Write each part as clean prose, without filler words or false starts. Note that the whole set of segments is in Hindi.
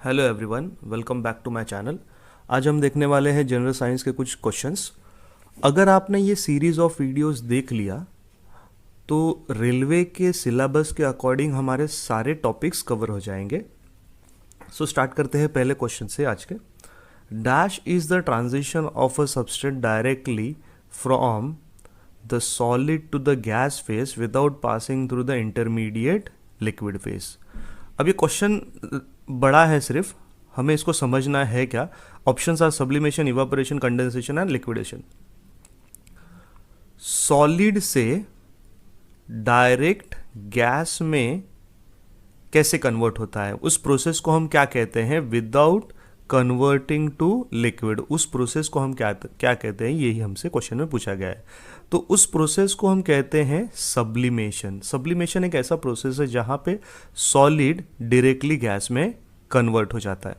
Hello everyone, welcome back to my channel. आज हम देखने वाले हैं जनरल साइंस के कुछ क्वेश्चंस। अगर आपने ये सीरीज़ ऑफ वीडियोस देख लिया तो रेलवे के सिलेबस के अकॉर्डिंग हमारे सारे टॉपिक्स कवर हो जाएंगे। सो स्टार्ट करते हैं पहले क्वेश्चन से आज के। Dash is the transition of a substance directly from the solid to the gas phase without passing through the intermediate liquid phase. अब ये क्वेश्चन बड़ा है, सिर्फ हमें इसको समझना है क्या। Options are sublimation, evaporation, condensation and liquidation. Solid से डायरेक्ट गैस में कैसे कन्वर्ट होता है, उस प्रोसेस को हम क्या कहते हैं? Without converting to liquid. उस प्रोसेस को हम क्या कहते हैं, यही हमसे क्वेश्चन में पूछा गया है। तो उस प्रोसेस को हम कहते हैं सब्लिमेशन। सब्लिमेशन एक ऐसा प्रोसेस है जहां पे सॉलिड डायरेक्टली गैस में कन्वर्ट हो जाता है।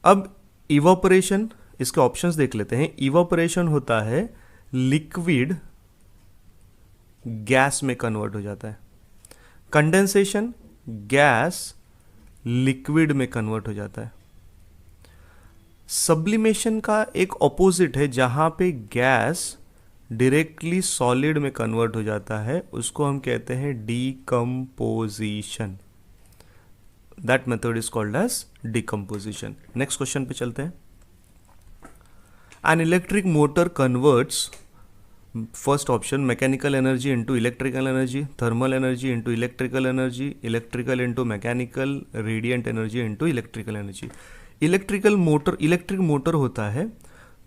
अब इवापोरेशन, इसके ऑप्शंस देख लेते हैं। इवापोरेशन होता है लिक्विड गैस में कन्वर्ट हो जाता है। कंडेंसेशन, गैस लिक्विड में कन्वर्ट हो जाता है। सब्लिमेशन का एक ऑपोजिट है, जहां पे गैस डायरेक्टली सॉलिड में कन्वर्ट हो जाता है, उसको हम कहते हैं decomposition. That method is called as decomposition. Next question पे चलते हैं। An electric motor converts, first option, mechanical energy into electrical energy, thermal energy into electrical energy, electrical into mechanical, radiant energy into electrical energy. Electric motor होता है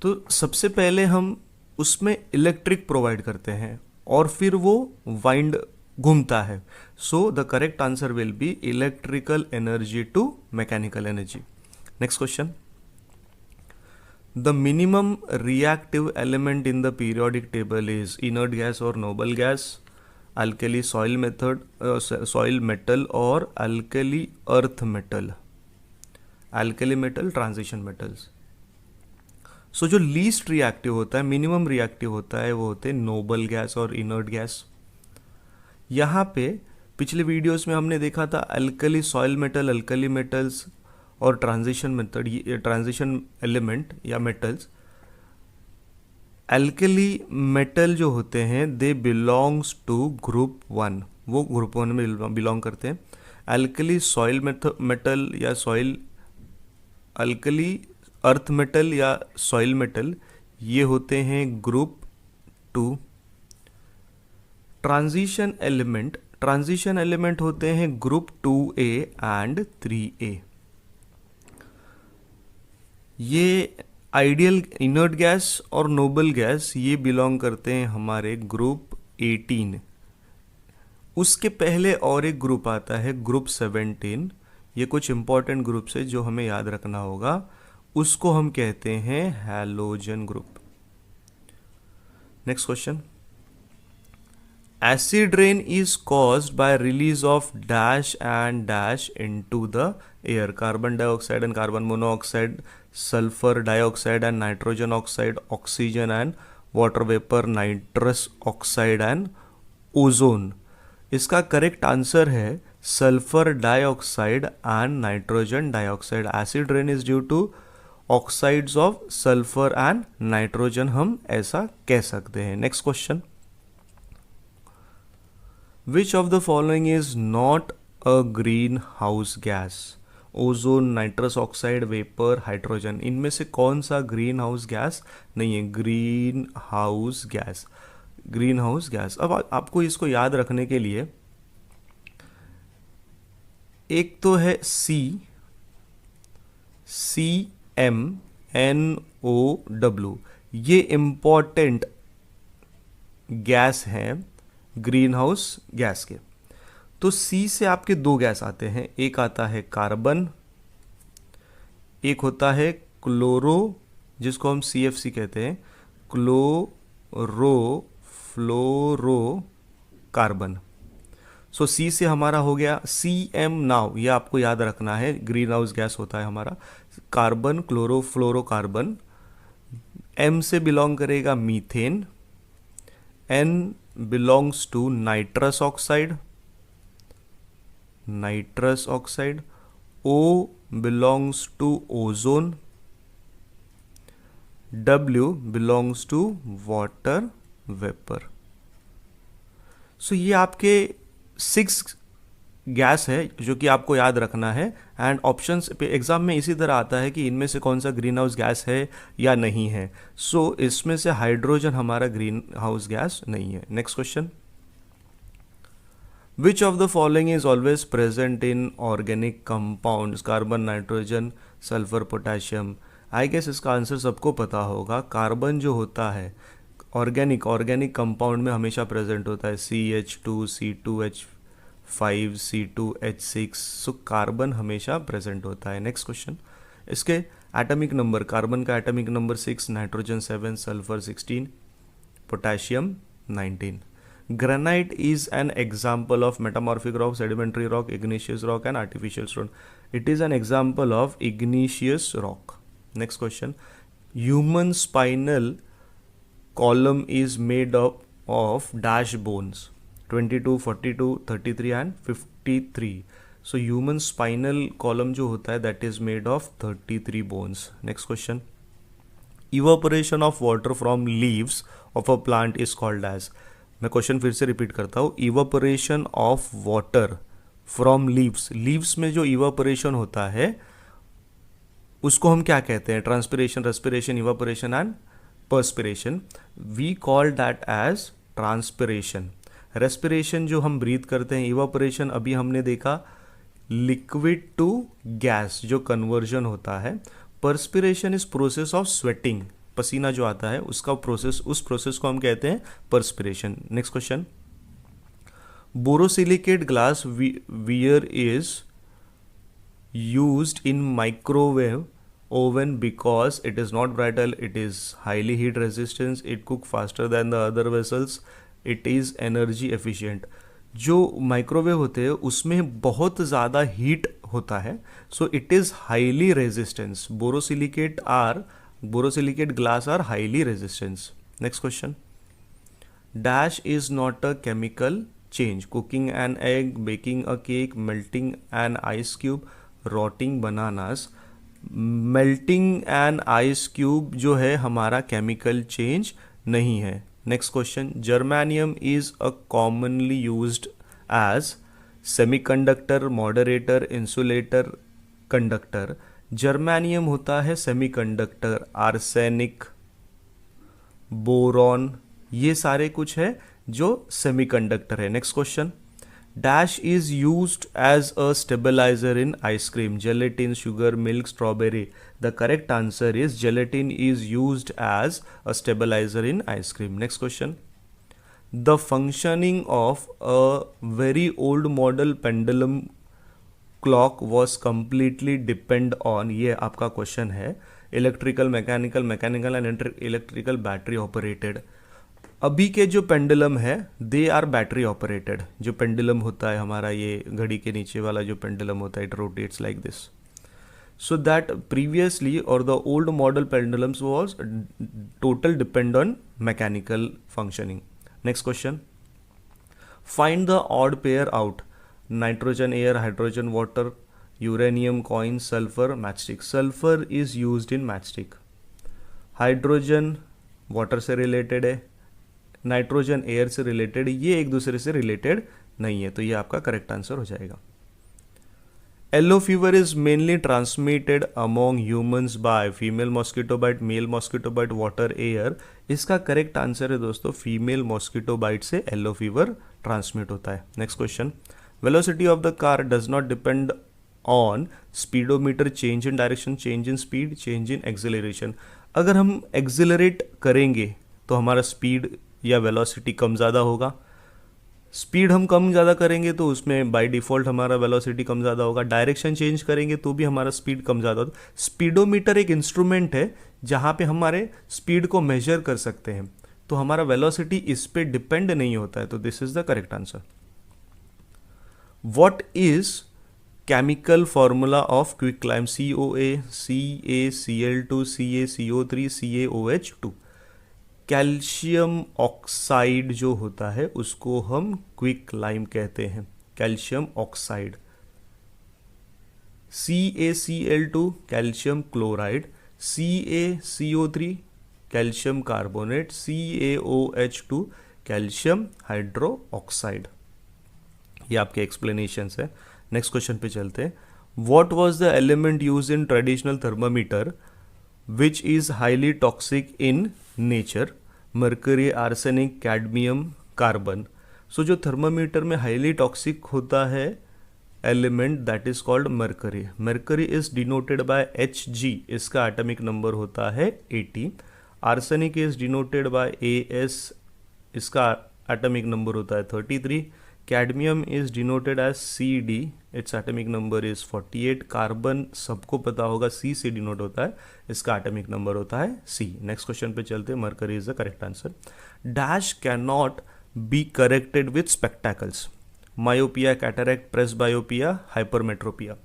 तो सबसे पहले हम उसमें इलेक्ट्रिक प्रोवाइड करते हैं और फिर वो वाइंड घूमता है। So the correct answer will be electrical energy to mechanical energy. Next question. The minimum reactive element in the periodic table is inert gas or noble gas, alkali soil soil metal or alkali earth metal, alkali metal, transition metals. So जो लीस्ट रिएक्टिव होता है, मिनिमम रिएक्टिव होता है, वो होते हैं नोबल गैस और इनर्ट गैस। यहाँ पे पिछले वीडियोस में हमने देखा था alkali soil metal, alkali metals और ट्रांजिशन मेथड, ट्रांजिशन एलिमेंट या मेटल्स। एल्कली मेटल जो होते हैं दे बिलोंग्स टू ग्रुप 1, वो ग्रुप 1 में बिलोंग करते हैं। एल्कली सॉइल मेटल या सॉइल, अल्कली अर्थ मेटल या सॉइल मेटल, ये होते हैं ग्रुप 2। ट्रांजिशन एलिमेंट होते हैं ग्रुप 2A एंड 3A। ये आइडियल इनर्ट गैस और नोबल गैस ये बिलोंग करते हैं हमारे ग्रुप 18। उसके पहले और एक ग्रुप आता है ग्रुप 17। ये कुछ इंपॉर्टेंट ग्रुप्स है जो हमें याद रखना होगा। उसको हम कहते हैं halogen group. Next question. Acid rain is caused by release of dash and dash into the air. Carbon dioxide and carbon monoxide, sulfur dioxide and nitrogen oxide, oxygen and water vapor, nitrous oxide and ozone. इसका करेक्ट आंसर है sulphur dioxide and nitrogen dioxide. Acid rain is due to oxides of sulphur and nitrogen, हम ऐसा कह सकते हैं। Next question. Which of the following is not a greenhouse gas? Ozone, nitrous oxide, vapour, hydrogen. इनमें से कौन सा ग्रीन हाउस गैस नहीं है? Greenhouse gas, greenhouse gas. अब आपको इसको याद रखने के लिए एक तो है CMNO, ये इंपॉर्टेंट गैस हैं ग्रीन हाउस गैस के। तो सी से आपके दो गैस आते हैं, एक आता है कार्बन, एक होता है क्लोरो, जिसको हम CFC कहते हैं, क्लोरो फ्लोरो कार्बन। सो सी से हमारा हो गया CM। नाउ ये आपको याद रखना है, ग्रीन हाउस गैस होता है हमारा कार्बन, क्लोरो फ्लोरो कार्बन। M से बिलोंग करेगा methane, N belongs to nitrous oxide, O belongs to ozone, W belongs to water vapor. सो ये आपके 6 गैस है जो कि आपको याद रखना है, एंड ऑप्शंस पे एग्जाम में इसी तरह आता है कि इनमें से कौन सा ग्रीन हाउस गैस है या नहीं है. सो इसमें से हाइड्रोजन हमारा ग्रीन हाउस गैस नहीं है. Next question, which of the following is always present in organic compounds? Carbon, nitrogen, sulphur, potassium. I guess इसका आंसर सबको पता होगा. कार्बन जो होता है ऑर्गेनिक कंपाउंड में हमेशा प्रेजेंट होता है. CH2, C2H5, C2H6. So carbon हमेशा प्रेजेंट होता है. नेक्स्ट क्वेश्चन, इसके एटॉमिक नंबर, कार्बन का atomic number 6, nitrogen 7, sulphur 16, potassium 19. Granite is an example of metamorphic rock, sedimentary rock, igneous rock and artificial stone. It is an example of igneous rock. Next question, human spinal column is made up of dash bones, 22, 42, 33 and 53. So human spinal column जो होता है that is made of 33 bones. Next question, evaporation of water from leaves of a plant is called as. मैं क्वेश्चन फिर से रिपीट करता हूँ. Evaporation of water from leaves. Leaves में जो इवापोरेशन होता है उसको हम क्या कहते हैं? Transpiration, respiration, evaporation and perspiration. We call that as transpiration. Respiration जो हम ब्रीथ करते हैं. इवापोरेशन अभी हमने देखा लिक्विड टू गैस जो कन्वर्जन होता है. Perspiration is process of sweating, पसीना जो आता है उसका प्रोसेस, उस प्रोसेस को हम कहते हैं perspiration. Next question, borosilicate glass where is used in microwave oven because it is not brittle, it is highly heat resistance, it cook faster than the other vessels, it is energy efficient. जो माइक्रोवेव होते हैं उसमें बहुत ज़्यादा हीट होता है, so it is highly resistance. Borosilicate glass are highly resistant. Next question, dash is not a chemical change. Cooking an egg, baking a cake, melting an ice cube, rotting bananas. Melting an ice cube जो है हमारा chemical change नहीं है. Next question, germanium is a commonly used as semiconductor, moderator, insulator, conductor. Germanium होता है सेमीकंडक्टर. आर्सेनिक, बोरॉन, ये सारे कुछ है जो सेमीकंडक्टर है. Next question, dash is used as a stabiliser in ice cream. Gelatin, sugar, milk, strawberry. The correct answer is gelatin is used as a stabiliser in ice cream. Next question, the functioning of a very old model pendulum clock was completely depend on, ये आपका क्वेश्चन है, electrical, mechanical and electrical battery operated. अभी के जो पेंडुलम है दे आर बैटरी ऑपरेटेड. जो पेंडुलम होता है हमारा, ये घड़ी के नीचे वाला जो पेंडुलम होता है, it rotates like this. So that previously और the old model pendulums was total depend on mechanical functioning. Next question, find the odd pair out. Nitrogen air, hydrogen water, uranium coin, sulphur matchstick. Sulphur is used in matchstick. Hydrogen water से रिलेटेड है, नाइट्रोजन एयर से रिलेटेड, ये एक दूसरे से रिलेटेड नहीं है, तो ये आपका करेक्ट आंसर हो जाएगा. Yellow fever is mainly transmitted among humans by female mosquito bite, male mosquito bite, water, air. इसका करेक्ट आंसर है दोस्तों फीमेल मॉस्किटो बाइट से येलो फीवर ट्रांसमिट होता है. Next question, velocity of the car does not depend on speedometer, change in direction, change in speed, change in acceleration. अगर हम एक्सिलरेट करेंगे तो हमारा स्पीड या वेलोसिटी कम ज़्यादा होगा. स्पीड हम कम ज़्यादा करेंगे तो उसमें बाय डिफ़ॉल्ट हमारा वेलोसिटी कम ज़्यादा होगा. डायरेक्शन चेंज करेंगे तो भी हमारा स्पीड कम ज़्यादा होगा. स्पीडोमीटर एक इंस्ट्रूमेंट है जहाँ पे हमारे स्पीड को मेजर कर सकते हैं, तो हमारा वेलोसिटी इस पे डिपेंड नहीं होता है. तो this is the correct answer. What is chemical formula of quicklime? COA, CaCl2, CaCO3, CaOH2. Calcium oxide जो होता है उसको हम क्विक लाइम कहते हैं. Calcium oxide. CaCl2 calcium chloride, CaCO3 calcium carbonate, CaOH2 calcium hydroxide. ये आपके एक्सप्लेनेशंस है। नेक्स्ट क्वेश्चन पे चलते हैं। What was the element use in traditional thermometer which is highly toxic in nature? Mercury, arsenic, cadmium, carbon. So जो थर्मामीटर में हाईली टॉक्सिक होता है element that is called mercury. Mercury is denoted bye Hg, इसका एटॉमिक नंबर होता है 80। Arsenic is denoted by As, इसका एटॉमिक नंबर होता है 33। Cadmium is denoted as Cd, its atomic number is 48। Carbon सबको पता होगा C से डिनोट होता है, इसका एटॉमिक नंबर होता है C। नेक्स्ट क्वेश्चन पे चलते हैं। Mercury is the correct answer. Dash can not be corrected with spectacles? Myopia, cataract, presbyopia, hypermetropia.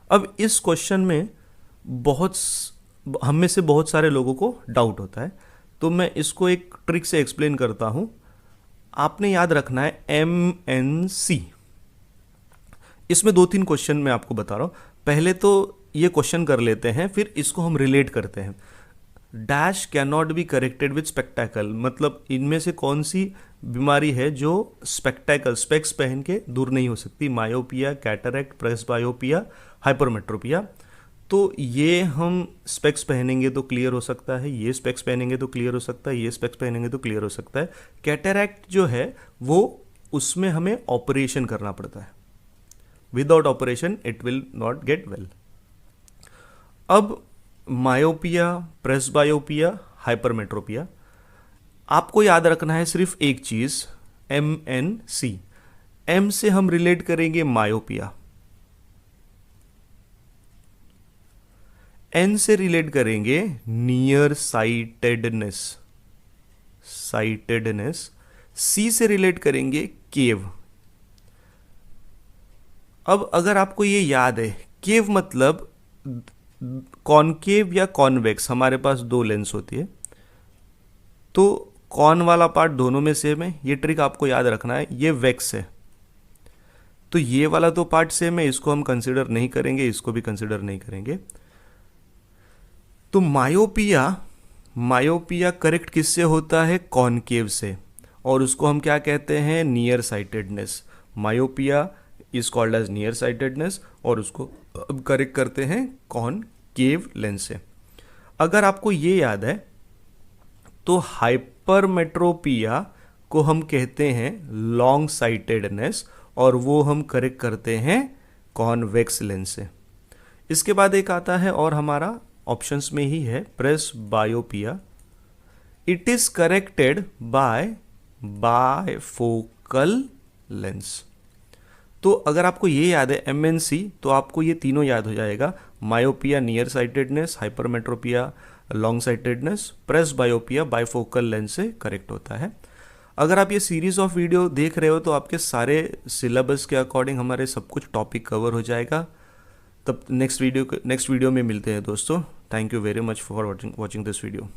अब इस क्वेश्चन में हम में से बहुत सारे लोगों को डाउट होता है, तो मैं इसको एक ट्रिक से एक्सप्लेन करता हूं। आपने याद रखना है MNC। इसमें 2-3 क्वेश्चन मैं आपको बता रहा हूं। पहले तो ये क्वेश्चन कर लेते हैं, फिर इसको हम रिलेट करते हैं। Dash can not be corrected with spectacle, मतलब इनमें से कौन सी बीमारी है जो स्पेक्टैकल, स्पेक्स पहन के दूर नहीं हो सकती? Myopia, cataract, presbyopia, hypermetropia. तो ये हम स्पेक्स पहनेंगे तो क्लियर हो सकता है, ये स्पेक्स पहनेंगे तो क्लियर हो सकता है, ये स्पेक्स पहनेंगे तो क्लियर हो सकता है। कैटरैक्ट जो है वो उसमें हमें ऑपरेशन करना पड़ता है, without operation it will not get well. अब मायोपिया, प्रेसबायोपिया, हाइपरमेट्रोपिया, आपको याद रखना है सिर्फ एक चीज, MNC। M से हम रिलेट करेंगे मायोपिया, N से रिलेट करेंगे नियर साइटेडनेस, C से रिलेट करेंगे केव। अब अगर आपको ये याद है, केव मतलब कॉनकेव या कॉन्वेक्स, हमारे पास 2 लेंस होती है, तो कॉन वाला पार्ट दोनों में सेम है, ये ट्रिक आपको याद रखना है। ये वेक्स है, तो ये वाला तो पार्ट सेम है, इसको हम कंसिडर नहीं करेंगे, इसको भी कंसिडर नहीं करेंगे। तो मायोपिया करेक्ट किससे होता है? कॉनकेव से, और उसको हम क्या कहते हैं? Near sightedness. Myopia is called as near sightedness, और उसको अब करेक्ट करते हैं कॉनकेव लेंस से। अगर आपको ये याद है तो हाइपरमेट्रोपिया को हम कहते हैं लॉन्ग साइटेडनेस, और वो हम करेक्ट करते हैं कॉन्वेक्स लेंस से। इसके बाद एक आता है और हमारा ऑप्शंस में ही है, presbyopia. It is corrected bye bifocal lens. तो अगर आपको ये याद है MNC, तो आपको ये तीनों याद हो जाएगा। Myopia near sightedness, hypermetropia long sightedness, presbyopia bifocal lens से करेक्ट होता है। अगर आप ये सीरीज ऑफ वीडियो देख रहे हो तो आपके सारे सिलेबस के अकॉर्डिंग हमारे सब कुछ टॉपिक कवर हो जाएगा। तब नेक्स्ट वीडियो में मिलते हैं दोस्तों। Thank you very much for watching this video.